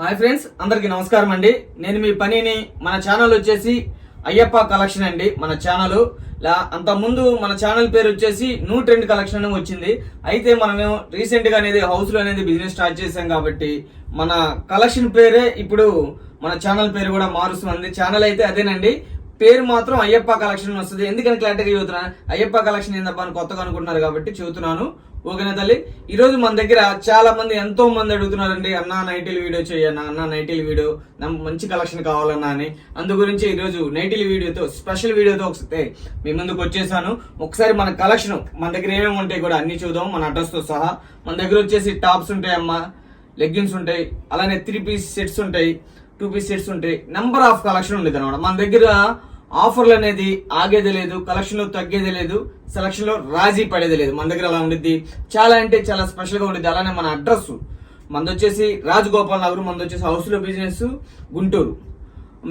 Hi friends, అందరికీ నమస్కారం అండి. నేను మీ పనిని మన ఛానల్ వచ్చేసి అయ్యప్ప కలెక్షన్ అండి. మన ఛానల్ అంతకుముందు మన ఛానల్ పేరు వచ్చేసి న్యూ ట్రెండ్ కలెక్షన్ అని వచ్చింది. అయితే మనం రీసెంట్ గా అనేది హౌస్ లో అనేది బిజినెస్ స్టార్ట్ చేసాం కాబట్టి మన కలెక్షన్ పేరే ఇప్పుడు మన ఛానల్ పేరు కూడా మారుస్తుంది. ఛానల్ అయితే అదేనండి, పేరు మాత్రం అయ్యప్ప కలెక్షన్ వస్తుంది. ఎందుకని క్లారిటీగా చెబుతున్నాను, అయ్యప్ప కలెక్షన్ ఏందబ్బా అని కొత్తగా అనుకుంటున్నారు కాబట్టి చెబుతున్నాను. ఓకేనా తల్లి, ఈ రోజు మన దగ్గర చాలా మంది ఎంతో మంది అడుగుతున్నారండి, అన్న నైటీలు వీడియో చేయన్నా, అన్న నైటీలు వీడియో మంచి కలెక్షన్ కావాలన్నా అని. అందు గురించి ఈ రోజు నైటీల వీడియోతో స్పెషల్ వీడియోతో ఒకసారి మీ ముందుకు వచ్చేసాను. ఒకసారి మన కలెక్షన్ మన దగ్గర ఏమేమి ఉంటాయి కూడా అన్ని చూద్దాం, మన అడ్రస్ తో సహా. మన దగ్గర వచ్చేసి టాప్స్ ఉంటాయి అమ్మా, లెగ్గిన్స్ ఉంటాయి, అలానే 3 పీస్ సెట్స్ ఉంటాయి, 2 పీస్ సెట్స్ ఉంటాయి. నెంబర్ ఆఫ్ కలెక్షన్ ఉండేది అనమాట. మన దగ్గర ఆఫర్లు అనేది ఆగేది లేదు, కలెక్షన్ లో తగ్గేది లేదు, సెలక్షన్ లో రాజీ పడేది లేదు. మన దగ్గర అలా ఉండిద్ది, చాలా అంటే చాలా స్పెషల్ గా ఉండిద్ది. అలానే మన అడ్రస్ మనది వచ్చేసి రాజగోపాల్ నగర్, మనది వచ్చేసి హౌస్ లో బిజినెస్ గుంటూరు.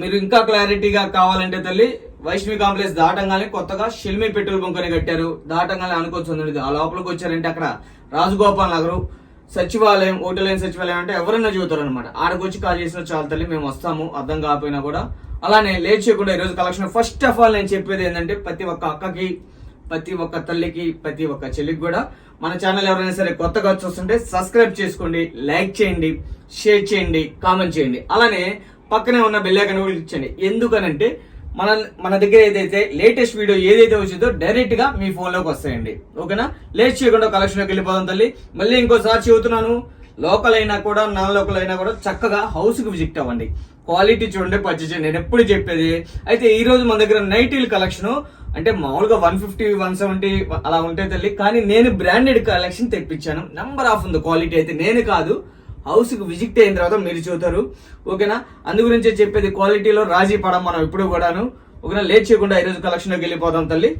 మీరు ఇంకా క్లారిటీగా కావాలంటే తల్లి, వైష్ణవి కాంప్లెక్స్ దాటంగానే కొత్తగా షెల్మి పెట్రోల్ బంక్ అని కట్టారు, దాటంగానే అనుకోవచ్చు. ఆ లోపలికి వచ్చారంటే అక్కడ రాజగోపాల్ నగర్ సచివాలయం, ఓటలైన్ సచివాలయం అంటే ఎవరైనా చూతారు అనమాట. ఆడకు వచ్చి కాల్ చేసిన చాలా తల్లి, మేము వస్తాము, అర్థం కాకపోయినా కూడా. అలానే లేట్ చేయకుండా ఈరోజు కలెక్షన్ ఫస్ట్ ఆఫ్ ఆల్ నేను చెప్పేది ఏంటంటే, ప్రతి ఒక్క అక్కకి, ప్రతి ఒక్క తల్లికి, ప్రతి ఒక్క చెల్లికి కూడా మన ఛానల్ ఎవరైనా సరే కొత్తగా చూస్తుంటే సబ్స్క్రైబ్ చేసుకోండి, లైక్ చేయండి, షేర్ చేయండి, కామెంట్ చేయండి. అలానే పక్కనే ఉన్న బెల్ ఐకాన్ కూడా క్లిక్ చేయండి. ఎందుకనంటే మన దగ్గర ఏదైతే లేటెస్ట్ వీడియో ఏదైతే వచ్చిందో డైరెక్ట్ గా మీ ఫోన్ లోకి వస్తాయండి. ఓకేనా, లేట్ చేయకుండా కలెక్షన్ లోకి వెళ్ళిపోదాం తల్లి. మళ్ళీ ఇంకోసారి చెబుతున్నాను, లోకల్ అయినా కూడా నాన్ లోకల్ అయినా కూడా చక్కగా హౌస్ కి విజిట్ అవ్వండి. క్వాలిటీ చూడండి, పర్చేజ్ చేయండి, నేను ఎప్పుడు చెప్పేది. అయితే ఈ రోజు మన దగ్గర నైటీల కలెక్షన్ అంటే మామూలుగా 150, 170 అలా ఉంటాయి తల్లి, కానీ నేను బ్రాండెడ్ కలెక్షన్ తెప్పించాను. నెంబర్ ఆఫ్ ఉంది క్వాలిటీ. అయితే నేను కాదు, హౌస్ కి విజిట్ అయిన తర్వాత మీరు చూస్తారు. ఓకేనా, అందు గురించే చెప్పేది, క్వాలిటీలో రాజీ పడం మనం ఇప్పుడు కూడాను. ఓకేనా, లేట్ చేయకుండా ఈ రోజు కలెక్షన్ లోకి వెళ్ళిపోదాం తల్లి.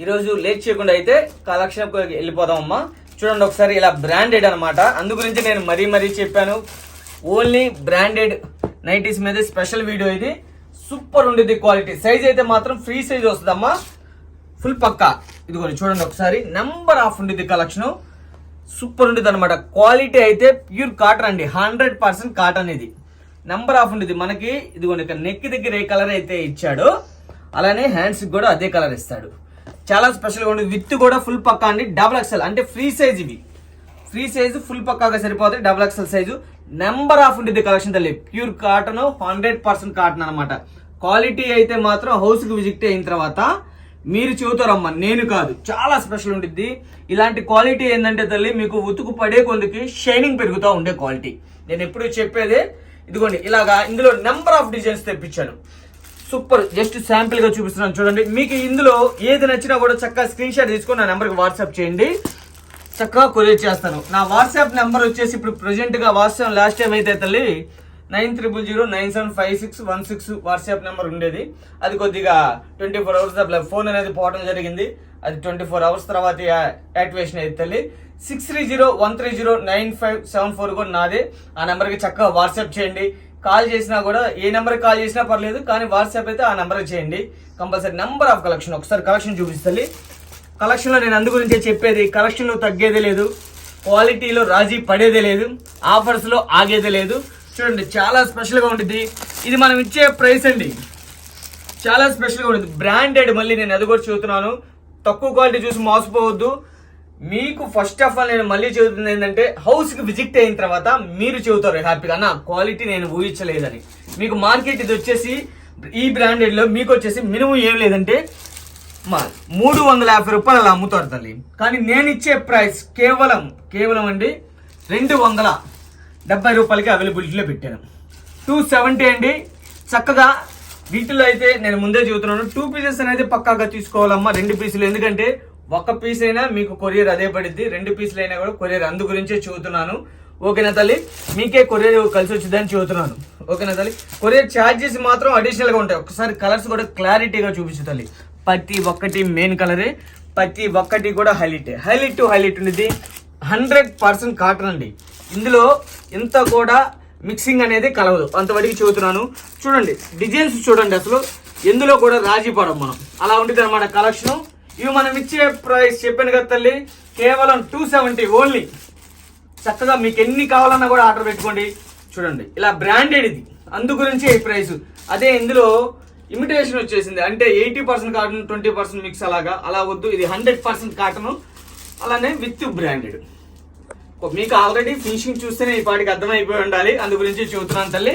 ఈ రోజు లేట్ చేయకుండా అయితే కలెక్షన్ వెళ్ళిపోదాం అమ్మా. చూడండి ఒకసారి, ఇలా బ్రాండెడ్ అనమాట. అందు గురించి నేను మరీ చెప్పాను, ఓన్లీ బ్రాండెడ్ నైటీస్ మీద స్పెషల్ వీడియో ఇది. సూపర్ ఉండేది క్వాలిటీ. సైజ్ అయితే మాత్రం ఫ్రీ సైజ్ వస్తుందమ్మా, ఫుల్ పక్కా. ఇదిగోండి చూడండి ఒకసారి, నెంబర్ ఆఫ్ ఉండేది కలెక్షన్, సూపర్ ఉండేది అనమాట. క్వాలిటీ అయితే ప్యూర్ కాటన్ అండి, 100% కాటన్. ఇది నెంబర్ ఆఫ్ ఉండేది మనకి. ఇదిగోండి ఇక్కడ నెక్ దగ్గర ఏ కలర్ అయితే ఇచ్చాడో అలానే హ్యాండ్స్ కూడా అదే కలర్ ఇస్తాడు. చాలా స్పెషల్గా ఉండేది. విత్ కూడా ఫుల్ పక్కా అండి, XXL అంటే ఫ్రీ సైజ్. ఇవి ఫ్రీ సైజు ఫుల్ పక్కాగా సరిపోతాయి, XXL సైజు. నెంబర్ ఆఫ్ ఉండేది కలెక్షన్ తల్లి, ప్యూర్ కాటన్, 100% కాటన్ అనమాట. క్వాలిటీ అయితే మాత్రం హౌస్ కి విజిట్ అయిన తర్వాత మీరు చూతారమ్మా, నేను కాదు. చాలా స్పెషల్ ఉంటుంది. ఇలాంటి క్వాలిటీ ఏంటంటే తల్లి, మీకు ఉతుకు పడే కొందుకి షైనింగ్ పెరుగుతూ ఉండే క్వాలిటీ. నేను ఎప్పుడు చెప్పేదే. ఇదిగోండి ఇలాగా ఇందులో నెంబర్ ఆఫ్ డిజైన్స్ తెప్పించాను. సూపర్, జస్ట్ శాంపిల్ గా చూపిస్తున్నాను చూడండి. మీకు ఇందులో ఏది నచ్చినా కూడా చక్కగా స్క్రీన్ షాట్ తీసుకొని నా నెంబర్కి వాట్సాప్ చేయండి, చక్కగా కొరియర్ చేస్తాను. నా వాట్సాప్ నెంబర్ వచ్చేసి ఇప్పుడు ప్రెజెంట్ గా వాట్సాప్ లాస్ట్ టైం అయితే తల్లి 9000975616 వాట్సాప్ నెంబర్ ఉండేది. అది కొద్దిగా 24 అవర్స్ ఫోన్ అనేది పోవడం జరిగింది. అది 24 అవర్స్ తర్వాత యాక్టివేషన్ అయితే తల్లి. 6301309574 కూడా నాదే. ఆ నెంబర్కి చక్కగా వాట్సాప్ చేయండి. కాల్ చేసినా కూడా ఏ నెంబర్కి కాల్ చేసినా పర్లేదు, కానీ వాట్సాప్ అయితే ఆ నెంబర్కి చేయండి కంపల్సరీ. నెంబర్ ఆఫ్ కలెక్షన్ ఒకసారి కలెక్షన్ చూపిస్తుంది. కలెక్షన్లో నేను అందు గురించే చెప్పేది, కలెక్షన్లో తగ్గేదే లేదు, క్వాలిటీలో రాజీ పడేదే లేదు, ఆఫర్స్లో ఆగేదే లేదు. చూడండి చాలా స్పెషల్గా ఉంటుంది. ఇది మనం ఇచ్చే ప్రైస్ అండి, చాలా స్పెషల్గా ఉంటుంది, బ్రాండెడ్. మళ్ళీ నేను అది కూడా చెబుతున్నాను, తక్కువ క్వాలిటీ చూసి మోసపోవద్దు. మీకు ఫస్ట్ ఆఫ్ ఆల్ నేను మళ్ళీ చెబుతుంది ఏంటంటే, హౌస్కి విజిట్ అయిన తర్వాత మీరు చెబుతారు హ్యాపీగా, అన్న క్వాలిటీ నేను ఊహించలేదని. మీకు మార్కెట్ ఇది వచ్చేసి ఈ బ్రాండెడ్లో మీకు వచ్చేసి మినిమం ఏం లేదంటే 350 రూపాయలు అలా అమ్ముతారు తల్లి, కానీ నేను ఇచ్చే ప్రైస్ కేవలం అండి 270 రూపాయలకి అవైలబిలిటీలో పెట్టాను. 270 అండి. చక్కగా వీటిలో అయితే నేను ముందే చెబుతున్నాను, 2 పీసెస్ అనేది పక్కాగా తీసుకోవాలమ్మా, 2 పీసులు. ఎందుకంటే 1 పీస్ అయినా మీకు కొరియర్ అదే పడిద్ది, 2 పీసులు అయినా కూడా కొరియర్. అందు గురించే చెబుతున్నాను. ఓకేనా తల్లి, మీకే కొరియర్ కలిసి వచ్చిందని చెబుతున్నాను. ఓకేనా తల్లి, కొరియర్ ఛార్జెస్ మాత్రం అడిషనల్గా ఉంటాయి. ఒకసారి కలర్స్ కూడా క్లారిటీగా చూపించు తల్లి. ప్రతి ఒక్కటి మెయిన్ కలరే, ప్రతి ఒక్కటి కూడా హైలైట్ ఉండేది. 100% కాటన్ అండి. ఇందులో ఇంత కూడా మిక్సింగ్ అనేది కలవదు, అంతవరకు చెబుతున్నాను. చూడండి డిజైన్స్ చూడండి, అసలు ఎందులో కూడా రాజీ పడం మనం, అలా ఉంటుంది అనమాట కలెక్షన్. ఇవి మనం ఇచ్చే ప్రైస్ చెప్పాను కదా తల్లి, కేవలం 270 ఓన్లీ. చక్కగా మీకు ఎన్ని కావాలన్నా కూడా ఆర్డర్ పెట్టుకోండి. చూడండి ఇలా బ్రాండెడ్ ఇది, అందు గురించి ఈ ప్రైస్. అదే ఇందులో ఇమిటేషన్ వచ్చేసింది, అంటే 80% కాటన్ 20% మిక్స్ అలా వద్దు. ఇది 100% కాటన్, అలానే విత్ బ్రాండెడ్. మీకు ఆల్రెడీ ఫినిషింగ్ చూస్తేనే ఈ పాటికి అర్థమైపోయి ఉండాలి, అందు గురించి చెబుతున్నాను తల్లి.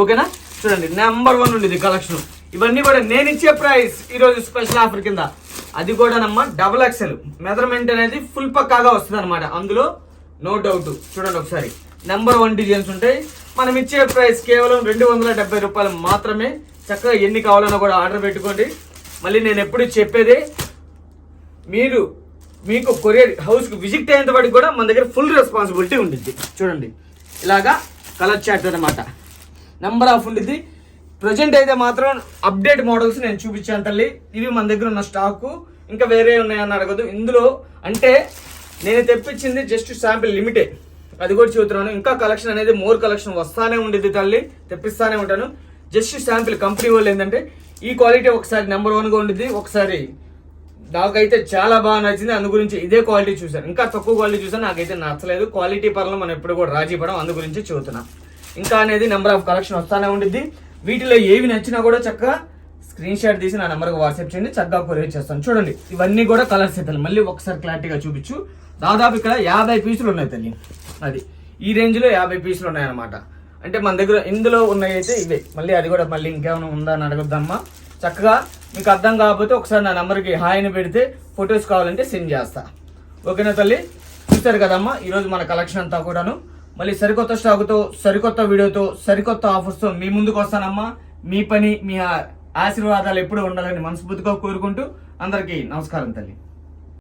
ఓకేనా? చూడండి నెంబర్ 1 ఉండేది కలెక్షన్. ఇవన్నీ కూడా నేను ఇచ్చే ప్రైస్ ఈరోజు స్పెషల్ ఆఫర్ కింద. అది కూడా నమ్మ XXL మెజర్మెంట్ అనేది ఫుల్ పక్కాగా వస్తుంది అనమాట, అందులో నో డౌట్. చూడండి ఒకసారి నెంబర్ 1 డిజైన్స్ ఉంటాయి. మనం ఇచ్చే ప్రైస్ కేవలం 270 రూపాయలు మాత్రమే. చక్కగా ఎన్ని కావాలన్నా కూడా ఆర్డర్ పెట్టుకోండి. మళ్ళీ నేను ఎప్పుడు చెప్పేది, మీకు కొరియర్ హౌస్కి విజిట్ అయ్యేంత వాటికి కూడా మన దగ్గర ఫుల్ రెస్పాన్సిబిలిటీ ఉండిద్ది. చూడండి ఇలాగా కలర్ చార్ట్ అనమాట, నెంబర్ ఆఫ్ ఉండిద్ది. ప్రజెంట్ అయితే మాత్రం అప్డేట్ మోడల్స్ నేను చూపించాను తల్లి. ఇవి మన దగ్గర ఉన్న స్టాకు, ఇంకా వేరే ఉన్నాయని అడగదు. ఇందులో అంటే నేను తెప్పించింది జస్ట్ శాంపిల్ లిమిటే, అది కూడా చెబుతున్నాను. ఇంకా కలెక్షన్ అనేది మోర్ కలెక్షన్ వస్తానే ఉండేది తల్లి, తెప్పిస్తానే ఉంటాను. Just sample. కంపెనీ వాళ్ళు ఏంటంటే ఈ క్వాలిటీ ఒకసారి నెంబర్ 1గా ఉండిద్ది, ఒకసారి నాకైతే చాలా బాగా నచ్చింది, అందు గురించి ఇదే క్వాలిటీ చూసాను. ఇంకా తక్కువ క్వాలిటీ చూసాను, నాకైతే నచ్చలేదు. క్వాలిటీ పరంగా మనం ఎప్పుడు కూడా రాజీ పడం, అందు గురించి చెబుతున్నా. ఇంకా అనేది నెంబర్ ఆఫ్ కలెక్షన్ వస్తానే ఉండిద్ది. వీటిలో ఏవి నచ్చినా కూడా చక్కగా స్క్రీన్ షాట్ తీసి నా నెంబర్కి వాట్సాప్ చేయండి, చక్కగా కొరియర్ చేస్తాను. చూడండి ఇవన్నీ కూడా కలర్స్ అయితే మళ్ళీ ఒకసారి క్లారిటీగా చూపించు. దాదాపు ఇక్కడ 50 పీసులు ఉన్నాయి తల్లి. అది ఈ రేంజ్లో 50 పీసులు ఉన్నాయన్నమాట. అంటే మన దగ్గర ఇందులో ఉన్నాయి అయితే ఇవే. మళ్ళీ అది కూడా మళ్ళీ ఇంకేమైనా ఉందా అని అడగద్దమ్మా. చక్కగా మీకు అర్థం కాకపోతే ఒకసారి నా నెంబర్కి హాయ్ని పెడితే ఫొటోస్ కావాలంటే సెండ్ చేస్తా. ఓకేనా తల్లి? చూస్తారు కదమ్మా ఈరోజు మన కలెక్షన్ అంతా కూడాను. మళ్ళీ సరికొత్త స్టాకుతో, సరికొత్త వీడియోతో, సరికొత్త ఆఫర్స్తో మీ ముందుకు వస్తానమ్మా. మీ పని, మీ ఆశీర్వాదాలు ఎప్పుడూ ఉండాలని మనస్ఫూర్తిగా కోరుకుంటూ అందరికీ నమస్కారం తల్లి.